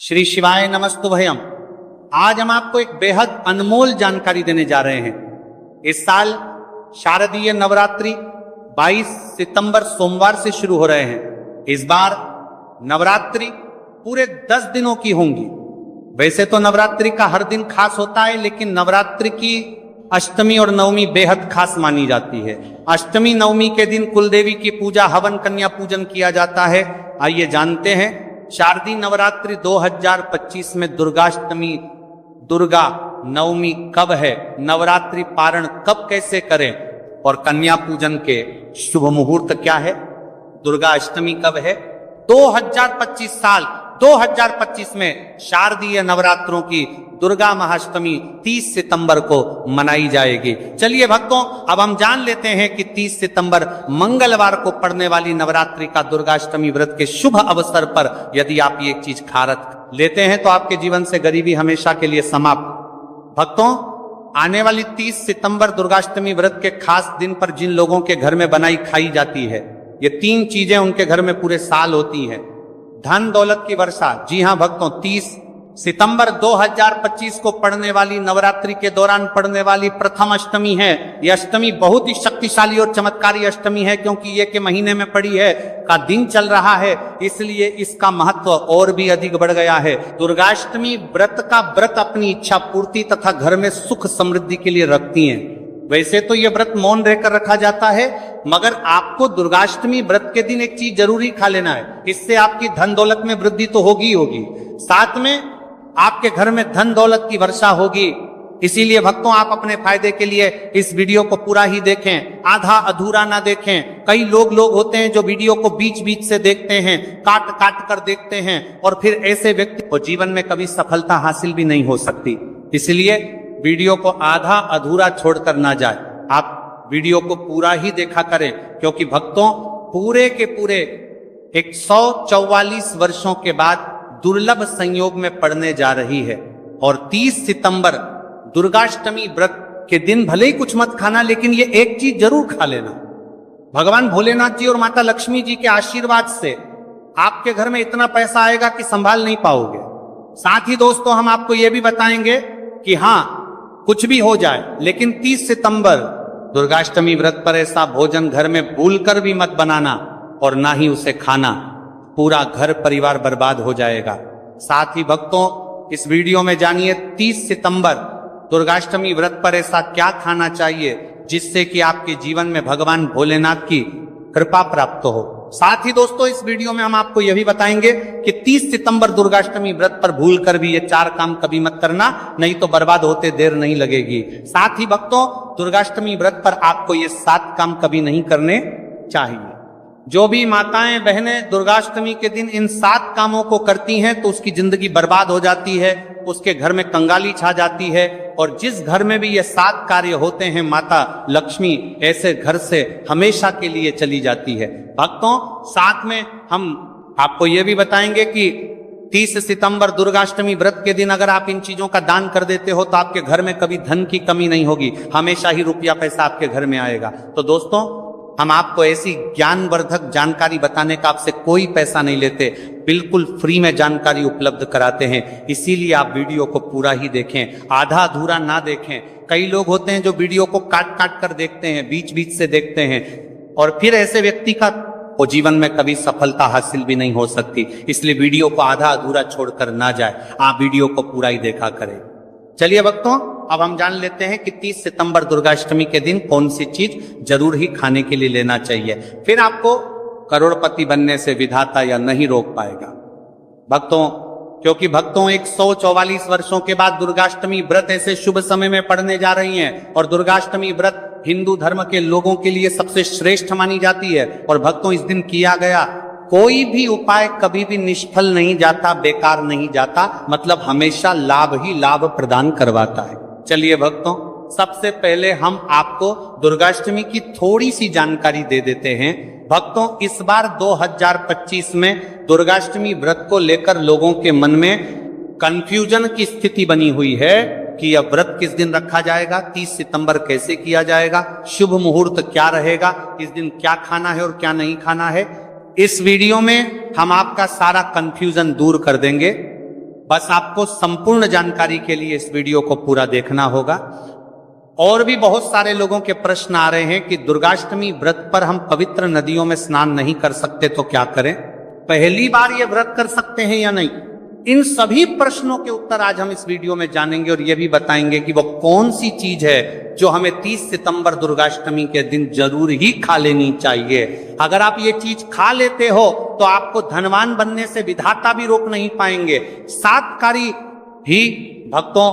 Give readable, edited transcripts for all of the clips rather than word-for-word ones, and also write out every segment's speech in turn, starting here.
श्री शिवाय नमस्तुभयम। आज हम आपको एक बेहद अनमोल जानकारी देने जा रहे हैं। इस साल शारदीय नवरात्रि 22 सितंबर सोमवार से शुरू हो रहे हैं। इस बार नवरात्रि पूरे 10 दिनों की होंगी। वैसे तो नवरात्रि का हर दिन खास होता है, लेकिन नवरात्रि की अष्टमी और नवमी बेहद खास मानी जाती है। अष्टमी नवमी के दिन कुलदेवी की पूजा, हवन, कन्या पूजन किया जाता है। आइए जानते हैं शारदीय नवरात्रि 2025 में दुर्गाष्टमी, दुर्गा नवमी कब है, नवरात्रि पारण कब कैसे करें और कन्या पूजन के शुभ मुहूर्त क्या है, दुर्गा अष्टमी कब है। 2025 में शारदीय नवरात्रों की दुर्गा महाअष्टमी 30 सितंबर को मनाई जाएगी। चलिए भक्तों, अब हम जान लेते हैं कि 30 सितंबर मंगलवार को पड़ने वाली नवरात्रि का दुर्गाष्टमी व्रत के शुभ अवसर पर यदि आप ये एक चीज खारत लेते हैं तो आपके जीवन से गरीबी हमेशा के लिए समाप्त। भक्तों, आने वाली 30 सितंबर दुर्गाष्टमी व्रत के खास दिन पर जिन लोगों के घर में बनाई खाई जाती है, ये 3 चीजें उनके घर में पूरे साल होती हैं। धन दौलत की वर्षा। जी हां भक्तों, 30 सितंबर 2025 को पड़ने वाली नवरात्रि के दौरान पड़ने वाली प्रथम अष्टमी है। यह अष्टमी बहुत ही शक्तिशाली और चमत्कारी अष्टमी है, क्योंकि ये के महीने में पड़ी है, का दिन चल रहा है, इसलिए इसका महत्व और भी अधिक बढ़ गया है। दुर्गाष्टमी व्रत का व्रत अपनी इच्छा पूर्ति तथा घर में सुख समृद्धि के लिए रखती हैं। वैसे तो यह व्रत मौन रहकर रखा जाता है, मगर आपको दुर्गाष्टमी व्रत के दिन एक चीज जरूरी खा लेना है। इससे आपकी धन दौलत में वृद्धि तो होगी ही होगी, साथ में आपके घर में धन दौलत की वर्षा होगी। इसीलिए भक्तों, आप अपने फायदे के लिए इस वीडियो को पूरा ही देखें, आधा अधूरा ना देखें। कई लोग होते हैं जो वीडियो को बीच बीच से देखते हैं, काट काट कर देखते हैं, और फिर ऐसे व्यक्ति को जीवन में कभी सफलता हासिल भी नहीं हो सकती। इसलिए वीडियो को आधा अधूरा छोड़कर ना जाए, आप वीडियो को पूरा ही देखा करें, क्योंकि भक्तों पूरे के पूरे 144 वर्षों के बाद दुर्लभ संयोग में पड़ने जा रही है। और 30 सितंबर दुर्गाष्टमी व्रत के दिन भले ही कुछ मत खाना, लेकिन ये एक चीज जरूर खा लेना। भगवान भोलेनाथ जी और माता लक्ष्मी जी के आशीर्वाद से आपके घर में इतना पैसा आएगा कि संभाल नहीं पाओगे। साथ ही दोस्तों, हम आपको यह भी बताएंगे कि हाँ, कुछ भी हो जाए, लेकिन 30 सितंबर दुर्गाष्टमी व्रत पर ऐसा भोजन घर में भूलकर भी मत बनाना और ना ही उसे खाना, पूरा घर परिवार बर्बाद हो जाएगा। साथ ही भक्तों, इस वीडियो में जानिए 30 सितंबर दुर्गाष्टमी व्रत पर ऐसा क्या खाना चाहिए जिससे कि आपके जीवन में भगवान भोलेनाथ की कृपा प्राप्त हो। साथ ही दोस्तों, इस वीडियो में हम आपको यह भी बताएंगे कि 30 सितंबर दुर्गाष्टमी व्रत पर भूलकर भी ये 4 काम कभी मत करना, नहीं तो बर्बाद होते देर नहीं लगेगी। साथ ही भक्तों, दुर्गाष्टमी व्रत पर आपको ये 7 काम कभी नहीं करने चाहिए। जो भी माताएं बहनें दुर्गाष्टमी के दिन इन 7 कामों को करती हैं तो उसकी जिंदगी बर्बाद हो जाती है, उसके घर में कंगाली छा जाती है, और जिस घर में भी ये 7 कार्य होते हैं, माता लक्ष्मी ऐसे घर से हमेशा के लिए चली जाती है। भक्तों, साथ में हम आपको यह भी बताएंगे कि 30 सितंबर दुर्गाष्टमी व्रत के दिन अगर आप इन चीजों का दान कर देते हो तो आपके घर में कभी धन की कमी नहीं होगी, हमेशा ही रुपया पैसा आपके घर में आएगा। तो दोस्तों, हम आपको ऐसी ज्ञानवर्धक जानकारी बताने का आपसे कोई पैसा नहीं लेते, बिल्कुल फ्री में जानकारी उपलब्ध कराते हैं। इसीलिए आप वीडियो को पूरा ही देखें, आधा अधूरा ना देखें। कई लोग होते हैं जो वीडियो को काट काट कर देखते हैं, बीच बीच से देखते हैं, और फिर ऐसे व्यक्ति का वो जीवन में कभी सफलता हासिल भी नहीं हो सकती। इसलिए वीडियो को आधा अधूरा छोड़कर ना जाए, आप वीडियो को पूरा ही देखा करें। चलिए भक्तों, अब हम जान लेते हैं कि 30 सितंबर दुर्गाष्टमी के दिन कौन सी चीज जरूर ही खाने के लिए लेना चाहिए, फिर आपको करोड़पति बनने से विधाता या नहीं रोक पाएगा। भक्तों, क्योंकि भक्तों 144 वर्षों के बाद दुर्गाष्टमी व्रत ऐसे शुभ समय में पड़ने जा रही हैं, और दुर्गाष्टमी व्रत हिंदू धर्म के लोगों के लिए सबसे श्रेष्ठ मानी जाती है। और भक्तों, इस दिन किया गया कोई भी उपाय कभी भी निष्फल नहीं जाता, बेकार नहीं जाता, मतलब हमेशा लाभ ही लाभ प्रदान करवाता है। चलिए भक्तों, सबसे पहले हम आपको दुर्गाष्टमी की थोड़ी सी जानकारी दे देते हैं। भक्तों, इस बार 2025 में दुर्गाष्टमी व्रत को लेकर लोगों के मन में कंफ्यूजन की स्थिति बनी हुई है कि यह व्रत किस दिन रखा जाएगा, 30 सितंबर कैसे किया जाएगा, शुभ मुहूर्त क्या रहेगा, इस दिन क्या खाना है और क्या नहीं खाना है। इस वीडियो में हम आपका सारा कंफ्यूजन दूर कर देंगे। बस आपको संपूर्ण जानकारी के लिए इस वीडियो को पूरा देखना होगा। और भी बहुत सारे लोगों के प्रश्न आ रहे हैं कि दुर्गाष्टमी व्रत पर हम पवित्र नदियों में स्नान नहीं कर सकते तो क्या करें, पहली बार ये व्रत कर सकते हैं या नहीं। इन सभी प्रश्नों के उत्तर आज हम इस वीडियो में जानेंगे और यह भी बताएंगे कि वो कौन सी चीज है जो हमें 30 सितंबर दुर्गाष्टमी के दिन जरूर ही खा लेनी चाहिए। अगर आप ये चीज खा लेते हो तो आपको धनवान बनने से विधाता भी रोक नहीं पाएंगे। सातकारी भी भक्तों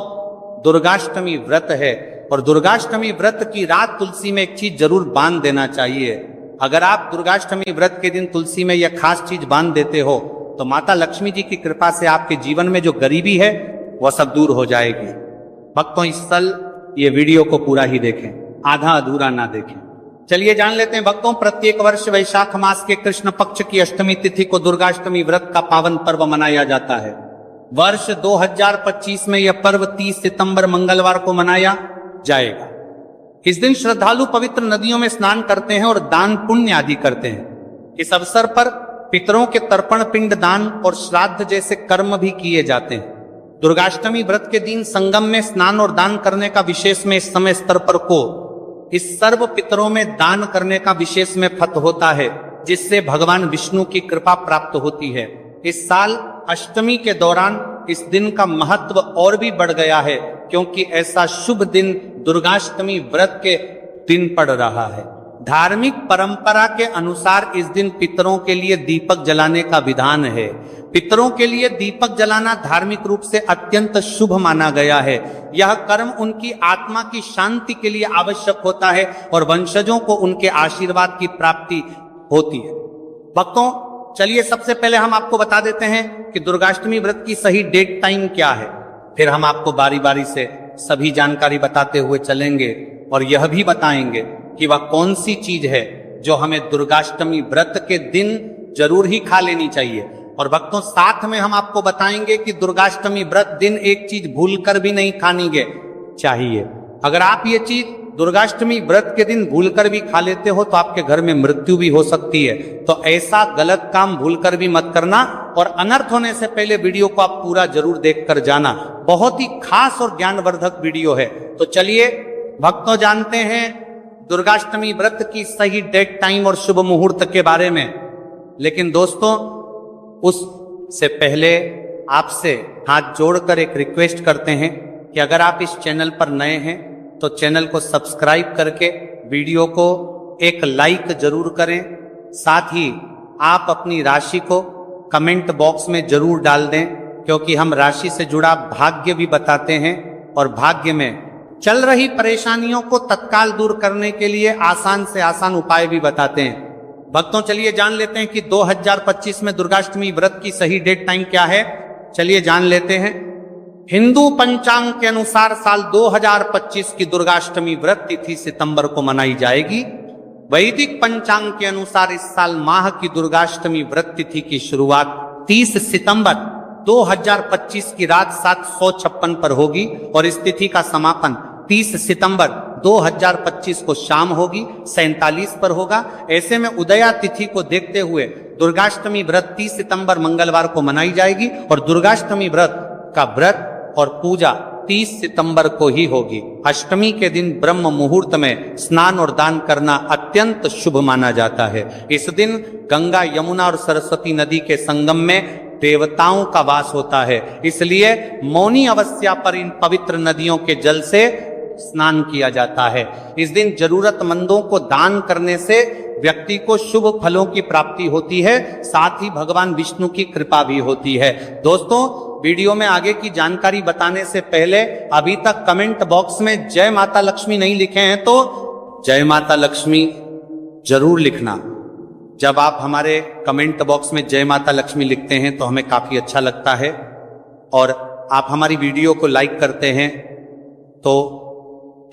दुर्गाष्टमी व्रत है और दुर्गाष्टमी व्रत की रात तुलसी में एक चीज जरूर बांध देना चाहिए। अगर आप दुर्गाष्टमी व्रत के दिन तुलसी में यह खास चीज बांध देते हो तो माता लक्ष्मी जी की कृपा से आपके जीवन में जो गरीबी है वह सब दूर हो जाएगी। भक्तों इस साल ये वीडियो को पूरा ही देखें, आधा अधूरा ना देखें। चलिए जान लेते हैं भक्तों, प्रत्येक वर्ष वैशाख मास के कृष्ण पक्ष की अष्टमी तिथि को दुर्गाष्टमी व्रत का पावन पर्व मनाया जाता है। वर्ष 2025 में यह पर्व 30 सितंबर मंगलवार को मनाया जाएगा। इस दिन श्रद्धालु पवित्र नदियों में स्नान करते हैं और दान पुण्य आदि करते हैं। इस अवसर पर पितरों के तर्पण, पिंड दान और श्राद्ध जैसे कर्म भी किए जाते हैं। दुर्गाष्टमी व्रत के दिन संगम में स्नान और दान करने का विशेष में इस समय स्तर पर को इस सर्व पितरों में दान करने का विशेष में फत होता है, जिससे भगवान विष्णु की कृपा प्राप्त होती है। इस साल अष्टमी के दौरान इस दिन का महत्व और भी बढ़ गया है, क्योंकि ऐसा शुभ दिन दुर्गाष्टमी व्रत के दिन पड़ रहा है। धार्मिक परंपरा के अनुसार इस दिन पितरों के लिए दीपक जलाने का विधान है। पितरों के लिए दीपक जलाना धार्मिक रूप से अत्यंत शुभ माना गया है। यह कर्म उनकी आत्मा की शांति के लिए आवश्यक होता है और वंशजों को उनके आशीर्वाद की प्राप्ति होती है। भक्तों चलिए सबसे पहले हम आपको बता देते हैं कि दुर्गाष्टमी व्रत की सही डेट टाइम क्या है, फिर हम आपको बारी बारी से सभी जानकारी बताते हुए चलेंगे और यह भी बताएंगे कि वह कौन सी चीज है जो हमें दुर्गाष्टमी व्रत के दिन जरूर ही खा लेनी चाहिए। और भक्तों साथ में हम आपको बताएंगे कि दुर्गाष्टमी व्रत दिन एक चीज भूलकर भी नहीं खानी चाहिए। अगर आप ये चीज दुर्गाष्टमी व्रत के दिन भूलकर भी खा लेते हो तो आपके घर में मृत्यु भी हो सकती है। तो ऐसा गलत काम भूलकर भी मत करना और अनर्थ होने से पहले वीडियो को आप पूरा जरूर देखकर जाना। बहुत ही खास और ज्ञानवर्धक वीडियो है। तो चलिए भक्तों जानते हैं दुर्गाष्टमी व्रत की सही डेट टाइम और शुभ मुहूर्त के बारे में। लेकिन दोस्तों उससे पहले आपसे हाथ जोड़कर एक रिक्वेस्ट करते हैं कि अगर आप इस चैनल पर नए हैं तो चैनल को सब्सक्राइब करके वीडियो को एक लाइक जरूर करें। साथ ही आप अपनी राशि को कमेंट बॉक्स में जरूर डाल दें, क्योंकि हम राशि से जुड़ा भाग्य भी बताते हैं और भाग्य में चल रही परेशानियों को तत्काल दूर करने के लिए आसान से आसान उपाय भी बताते हैं। भक्तों चलिए जान लेते हैं कि 2025 में दुर्गाष्टमी व्रत की सही डेट टाइम क्या है। चलिए जान लेते हैं। हिंदू पंचांग के अनुसार साल 2025 की दुर्गाष्टमी व्रत तिथि सितंबर को मनाई जाएगी। वैदिक पंचांग के अनुसार इस साल माह की दुर्गाष्टमी व्रत तिथि की शुरुआत 30 सितंबर 2025 की रात 756 पर होगी और इस तिथि का समापन 30 सितंबर 2025 को शाम होगी 47 पर होगा। ऐसे में उदया तिथि को देखते हुए दुर्गाष्टमी व्रत 30 सितंबर मंगलवार को मनाई जाएगी और दुर्गाष्टमी व्रत का व्रत और पूजा 30 सितंबर को ही होगी। अष्टमी के दिन ब्रह्म मुहूर्त में स्नान और दान करना अत्यंत शुभ माना जाता है। इस दिन गंगा, यमुना और सरस्वती नदी के संगम में देवताओं का वास होता है, इसलिए मौनी अमावस्या पर इन पवित्र नदियों के जल से स्नान किया जाता है। इस दिन जरूरतमंदों को दान करने से व्यक्ति को शुभ फलों की प्राप्ति होती है, साथ ही भगवान विष्णु की कृपा भी होती है। दोस्तों वीडियो में आगे की जानकारी बताने से पहले अभी तक कमेंट बॉक्स में जय माता लक्ष्मी नहीं लिखे हैं तो जय माता लक्ष्मी जरूर लिखना। जब आप हमारे कमेंट बॉक्स में जय माता लक्ष्मी लिखते हैं तो हमें काफी अच्छा लगता है और आप हमारी वीडियो को लाइक करते हैं तो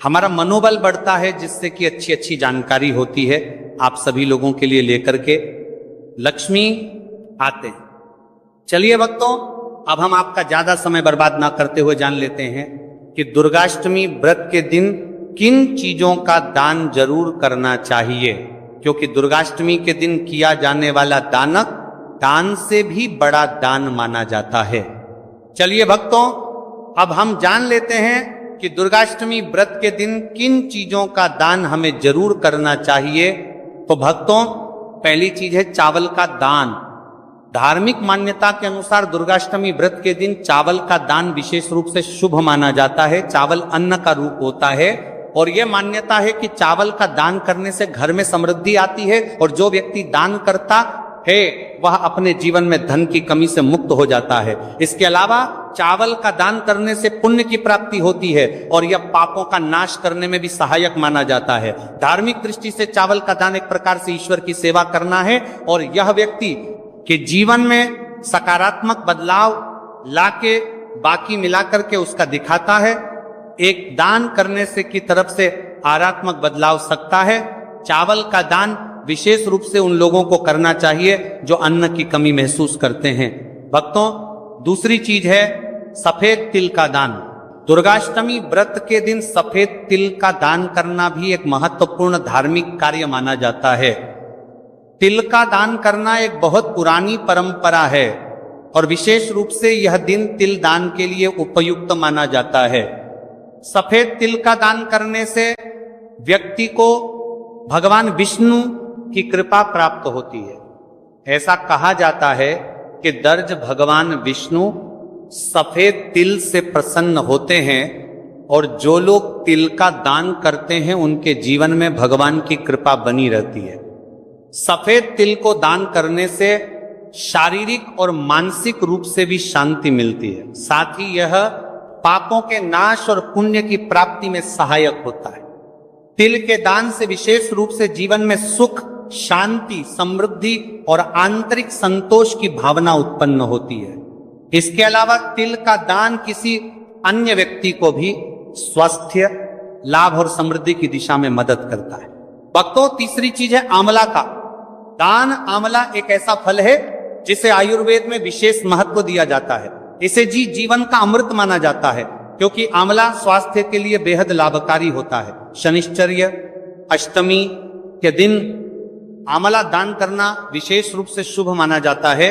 हमारा मनोबल बढ़ता है, जिससे कि अच्छी अच्छी जानकारी होती है आप सभी लोगों के लिए लेकर के लक्ष्मी आते हैं। चलिए भक्तों अब हम आपका ज्यादा समय बर्बाद ना करते हुए जान लेते हैं कि दुर्गाष्टमी व्रत के दिन किन चीजों का दान जरूर करना चाहिए, क्योंकि दुर्गाष्टमी के दिन किया जाने वाला दानक दान से भी बड़ा दान माना जाता है। चलिए भक्तों, अब हम जान लेते हैं कि दुर्गाष्टमी व्रत के दिन किन चीजों का दान हमें जरूर करना चाहिए। तो भक्तों, पहली चीज है चावल का दान। धार्मिक मान्यता के अनुसार दुर्गाष्टमी व्रत के दिन चावल का दान विशेष रूप से शुभ माना जाता है। चावल अन्न का रूप होता है और यह मान्यता है कि चावल का दान करने से घर में समृद्धि आती है और जो व्यक्ति दान करता है वह अपने जीवन में धन की कमी से मुक्त हो जाता है। इसके अलावा चावल का दान करने से पुण्य की प्राप्ति होती है और यह पापों का नाश करने में भी सहायक माना जाता है। धार्मिक दृष्टि से चावल का दान एक प्रकार से ईश्वर की सेवा करना है और यह व्यक्ति के जीवन में सकारात्मक बदलाव लाके बाकी मिलाकर के उसका दिखाता है। एक दान करने से की तरफ से आध्यात्मिक बदलाव सकता है। चावल का दान विशेष रूप से उन लोगों को करना चाहिए जो अन्न की कमी महसूस करते हैं। भक्तों, दूसरी चीज है सफेद तिल का दान। दुर्गाष्टमी व्रत के दिन सफेद तिल का दान करना भी एक महत्वपूर्ण धार्मिक कार्य माना जाता है। तिल का दान करना एक बहुत पुरानी परंपरा है और विशेष रूप से यह दिन तिल दान के लिए उपयुक्त माना जाता है। सफेद तिल का दान करने से व्यक्ति को भगवान विष्णु की कृपा प्राप्त होती है। ऐसा कहा जाता है कि दर्ज भगवान विष्णु सफेद तिल से प्रसन्न होते हैं और जो लोग तिल का दान करते हैं उनके जीवन में भगवान की कृपा बनी रहती है। सफेद तिल को दान करने से शारीरिक और मानसिक रूप से भी शांति मिलती है। साथ ही यह पापों के नाश और पुण्य की प्राप्ति में सहायक होता है। तिल के दान से विशेष रूप से जीवन में सुख, शांति, समृद्धि और आंतरिक संतोष की भावना उत्पन्न होती है। इसके अलावा तिल का दान किसी अन्य व्यक्ति को भी स्वास्थ्य, लाभ और समृद्धि की दिशा में मदद करता है। भक्तों, तीसरी चीज है आंवला का दान। आंवला एक ऐसा फल है जिसे आयुर्वेद में विशेष महत्व दिया जाता है। इसे जीवन का अमृत माना जाता है क्योंकि आंवला स्वास्थ्य के लिए बेहद लाभकारी होता है। शनिश्चर्य, अष्टमी के दिन आंवला दान करना विशेष रूप से शुभ माना जाता है।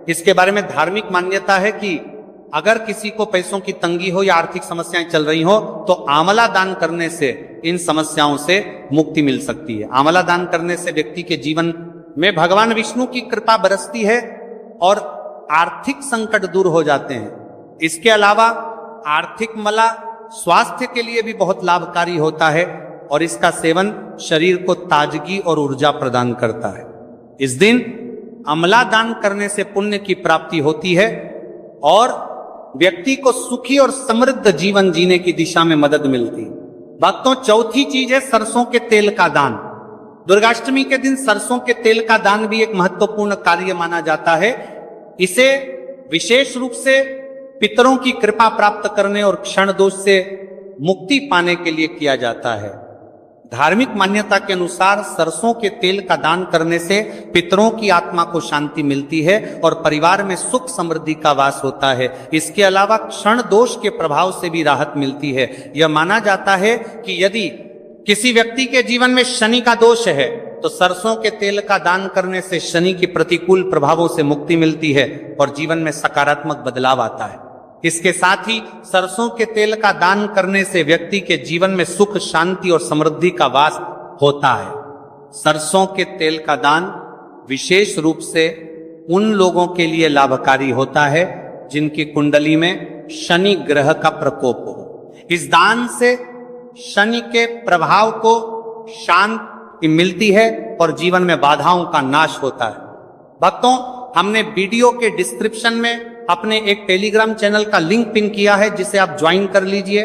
इसके बारे में धार्मिक मान्यता है कि अगर किसी को पैसों की तंगी हो या आर्थिक समस्याएं चल रही हो तो आंवला दान करने से इन समस्याओं से मुक्ति मिल सकती है। आंवला दान करने से व्यक्ति के जीवन में भगवान विष्णु की कृपा बरसती है और आर्थिक संकट दूर हो जाते हैं। इसके अलावा आर्थिक मला स्वास्थ्य के लिए भी बहुत लाभकारी होता है और इसका सेवन शरीर को ताजगी और ऊर्जा प्रदान करता है। इस दिन आंवला दान करने से पुण्य की प्राप्ति होती है और व्यक्ति को सुखी और समृद्ध जीवन जीने की दिशा में मदद मिलती है। भक्तों, चौथी चीज है सरसों के तेल का दान। दुर्गाष्टमी के दिन सरसों के तेल का दान भी एक महत्वपूर्ण कार्य माना जाता है। इसे विशेष रूप से पितरों की कृपा प्राप्त करने और क्षण दोष से मुक्ति पाने के लिए किया जाता है। धार्मिक मान्यता के अनुसार सरसों के तेल का दान करने से पितरों की आत्मा को शांति मिलती है और परिवार में सुख समृद्धि का वास होता है। इसके अलावा क्षण दोष के प्रभाव से भी राहत मिलती है। यह माना जाता है कि यदि किसी व्यक्ति के जीवन में शनि का दोष है तो सरसों के तेल का दान करने से शनि की प्रतिकूल प्रभावों से मुक्ति मिलती है और जीवन में सकारात्मक बदलाव आता है। इसके साथ ही सरसों के तेल का दान करने से व्यक्ति के जीवन में सुख, शांति और समृद्धि का वास होता है। सरसों के तेल का दान विशेष रूप से उन लोगों के लिए लाभकारी होता है जिनकी कुंडली में शनि ग्रह का प्रकोप हो। इस दान से शनि के प्रभाव को शांति मिलती है और जीवन में बाधाओं का नाश होता है। भक्तों, हमने वीडियो के डिस्क्रिप्शन में अपने एक टेलीग्राम चैनल का लिंक पिन किया है जिसे आप ज्वाइन कर लीजिए,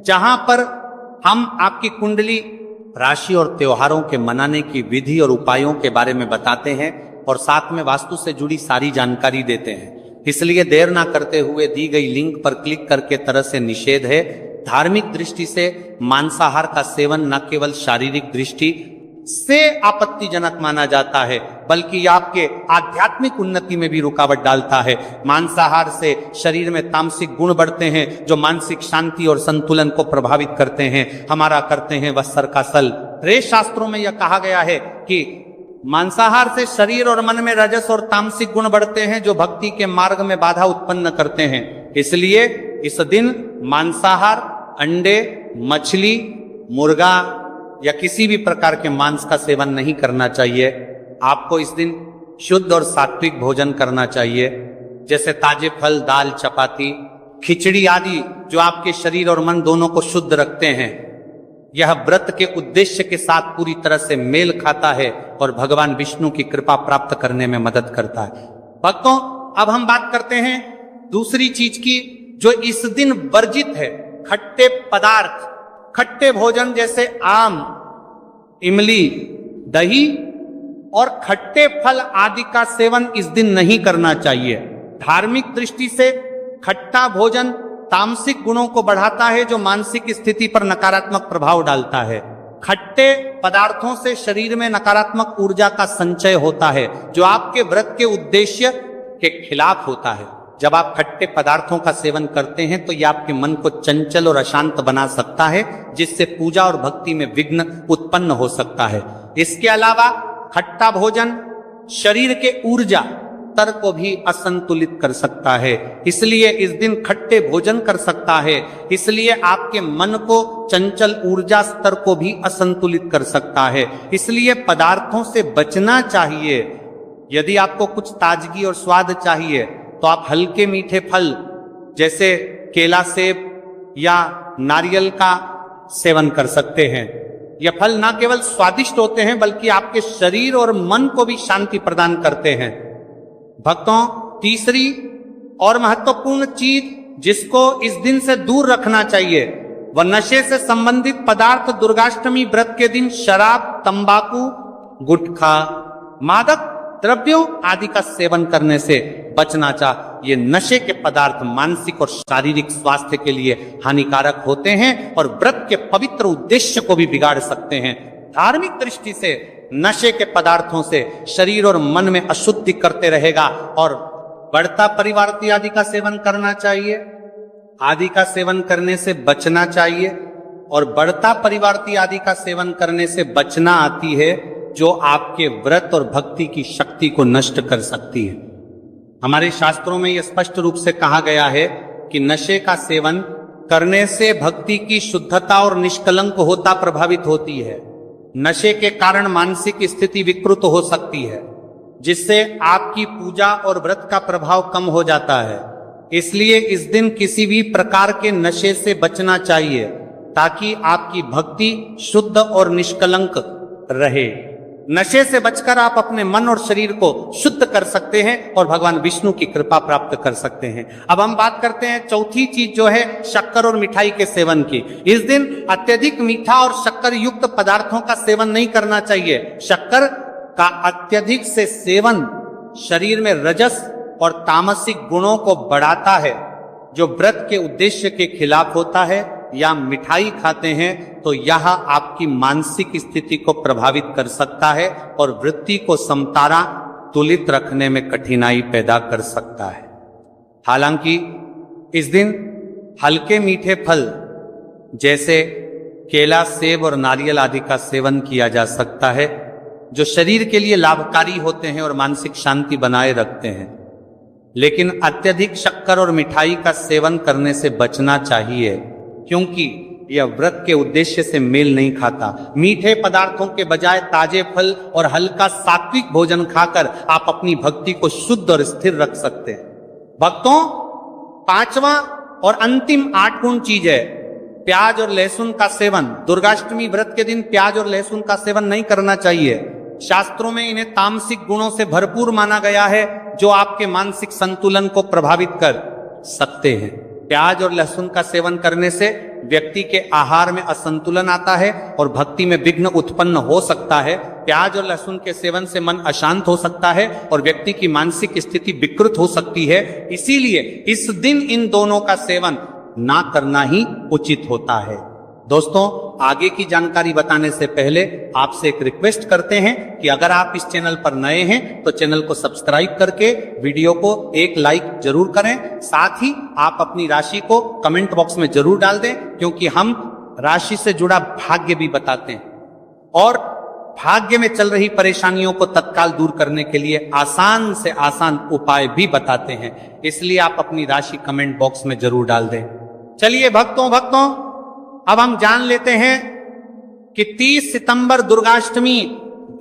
जहां पर हम आपकी कुंडली, राशि और त्योहारों के मनाने की विधि और उपायों के बारे में बताते हैं और साथ में वास्तु से जुड़ी सारी जानकारी देते हैं। इसलिए देर ना करते हुए दी गई लिंक पर क्लिक करके तरह से निषेध है। धार्मिक दृष्टि से मांसाहार का सेवन न केवल शारीरिक दृष्टि से आपत्तिजनक माना जाता है बल्कि यह आपके आध्यात्मिक उन्नति में भी रुकावट डालता है। मांसाहार से शरीर में तामसिक गुण बढ़ते हैं जो मानसिक शांति और संतुलन को प्रभावित करते हैं। हमारा करते हैं वह सर का सल। रे शास्त्रों में यह कहा गया है कि मांसाहार से शरीर और मन में रजस और तामसिक गुण बढ़ते हैं जो भक्ति के मार्ग में बाधा उत्पन्न करते हैं। इसलिए इस दिन मांसाहार, अंडे, मछली, मुर्गा या किसी भी प्रकार के मांस का सेवन नहीं करना चाहिए। आपको इस दिन शुद्ध और सात्विक भोजन करना चाहिए, जैसे ताजे फल, दाल, चपाती, खिचड़ी आदि जो आपके शरीर और मन दोनों को शुद्ध रखते हैं। यह व्रत के उद्देश्य के साथ पूरी तरह से मेल खाता है और भगवान विष्णु की कृपा प्राप्त करने में मदद करता है। भक्तों, अब हम बात करते हैं दूसरी चीज की जो इस दिन वर्जित है। खट्टे पदार्थ, खट्टे भोजन जैसे आम, इमली, दही और खट्टे फल आदि का सेवन इस दिन नहीं करना चाहिए। धार्मिक दृष्टि से खट्टा भोजन तामसिक गुणों को बढ़ाता है जो मानसिक स्थिति पर नकारात्मक प्रभाव डालता है। खट्टे पदार्थों से शरीर में नकारात्मक ऊर्जा का संचय होता है जो आपके व्रत के उद्देश्य के खिलाफ होता है। जब आप खट्टे पदार्थों का सेवन करते हैं तो यह आपके मन को चंचल और अशांत बना सकता है, जिससे पूजा और भक्ति में विघ्न उत्पन्न हो सकता है। इसके अलावा खट्टा भोजन शरीर के ऊर्जा स्तर को भी असंतुलित कर सकता है, इसलिए इस दिन खट्टे भोजन कर सकता है। इसलिए आपके मन को चंचल ऊर्जा स्तर को भी असंतुलित कर सकता है। इसलिए पदार्थों से बचना चाहिए। यदि आपको कुछ ताजगी और स्वाद चाहिए तो आप हल्के मीठे फल जैसे केला, सेब या नारियल का सेवन कर सकते हैं। यह फल न केवल स्वादिष्ट होते हैं बल्कि आपके शरीर और मन को भी शांति प्रदान करते हैं। भक्तों, तीसरी और महत्वपूर्ण चीज जिसको इस दिन से दूर रखना चाहिए वह नशे से संबंधित पदार्थ। दुर्गाष्टमी व्रत के दिन शराब, तंबाकू, गुटखा, मादक द्रव्यों आदि का सेवन करने से बचना चाहिए। ये नशे के पदार्थ मानसिक और शारीरिक स्वास्थ्य के लिए हानिकारक होते हैं और व्रत के पवित्र उद्देश्य को भी बिगाड़ सकते हैं। धार्मिक दृष्टि से नशे के पदार्थों से शरीर और मन में अशुद्धि करते रहेगा और बढ़ता परिवारती आदि का सेवन करना चाहिए। आदि का सेवन करने से बचना चाहिए और बढ़ता परिवारती आदि का सेवन करने से बचना आती है जो आपके व्रत और भक्ति की शक्ति को नष्ट कर सकती है। हमारे शास्त्रों में यह स्पष्ट रूप से कहा गया है कि नशे का सेवन करने से भक्ति की शुद्धता और निष्कलंक होता प्रभावित होती है। नशे के कारण मानसिक स्थिति विकृत हो सकती है, जिससे आपकी पूजा और व्रत का प्रभाव कम हो जाता है। इसलिए इस दिन किसी भी प्रकार के नशे से बचना चाहिए ताकि आपकी भक्ति शुद्ध और निष्कलंक रहे। नशे से बचकर आप अपने मन और शरीर को शुद्ध कर सकते हैं और भगवान विष्णु की कृपा प्राप्त कर सकते हैं। अब हम बात करते हैं चौथी चीज जो है शक्कर और मिठाई के सेवन की। इस दिन अत्यधिक मीठा और शक्कर युक्त पदार्थों का सेवन नहीं करना चाहिए। शक्कर का अत्यधिक से सेवन शरीर में रजस और तामसिक गुणों को बढ़ाता है जो व्रत के उद्देश्य के खिलाफ होता है। या मिठाई खाते हैं तो यह आपकी मानसिक स्थिति को प्रभावित कर सकता है और वृत्ति को समतारा तुलित रखने में कठिनाई पैदा कर सकता है। हालांकि इस दिन हल्के मीठे फल जैसे केला, सेब और नारियल आदि का सेवन किया जा सकता है जो शरीर के लिए लाभकारी होते हैं और मानसिक शांति बनाए रखते हैं। लेकिन अत्यधिक शक्कर और मिठाई का सेवन करने से बचना चाहिए क्योंकि यह व्रत के उद्देश्य से मेल नहीं खाता। मीठे पदार्थों के बजाय ताजे फल और हल्का सात्विक भोजन खाकर आप अपनी भक्ति को शुद्ध और स्थिर रख सकते हैं। भक्तों, पांचवा और अंतिम 8 गुण चीज है प्याज और लहसुन का सेवन। दुर्गाष्टमी व्रत के दिन प्याज और लहसुन का सेवन नहीं करना चाहिए। शास्त्रों में इन्हें तामसिक गुणों से भरपूर माना गया है जो आपके मानसिक संतुलन को प्रभावित कर सकते हैं। प्याज और लहसुन का सेवन करने से व्यक्ति के आहार में असंतुलन आता है और भक्ति में विघ्न उत्पन्न हो सकता है। प्याज और लहसुन के सेवन से मन अशांत हो सकता है और व्यक्ति की मानसिक स्थिति विकृत हो सकती है। इसीलिए इस दिन इन दोनों का सेवन ना करना ही उचित होता है। दोस्तों, आगे की जानकारी बताने से पहले आपसे एक रिक्वेस्ट करते हैं कि अगर आप इस चैनल पर नए हैं तो चैनल को सब्सक्राइब करके वीडियो को एक लाइक जरूर करें। साथ ही आप अपनी राशि को कमेंट बॉक्स में जरूर डाल दें क्योंकि हम राशि से जुड़ा भाग्य भी बताते हैं। और भाग्य में चल रही परेशानियों को तत्काल दूर करने के लिए आसान से आसान उपाय भी बताते हैं। इसलिए आप अपनी राशि कमेंट बॉक्स में जरूर डाल दें। चलिए भक्तों अब हम जान लेते हैं कि 30 सितंबर दुर्गाष्टमी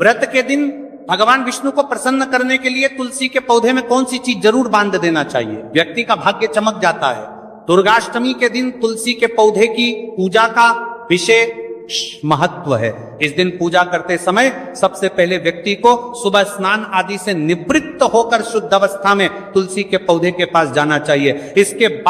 व्रत के दिन भगवान विष्णु को प्रसन्न करने के लिए तुलसी के पौधे में कौन सी चीज जरूर बांध देना चाहिए। व्यक्ति का भाग्य चमक जाता है। दुर्गाष्टमी के दिन तुलसी के पौधे की पूजा का विशेष महत्व है। इस दिन पूजा करते समय सबसे पहले व्यक्ति को सुबह स्नान आदि से निवृत्त होकर शुद्ध अवस्था में तुलसी के पौधे के पास जाना चाहिए। इसके बाद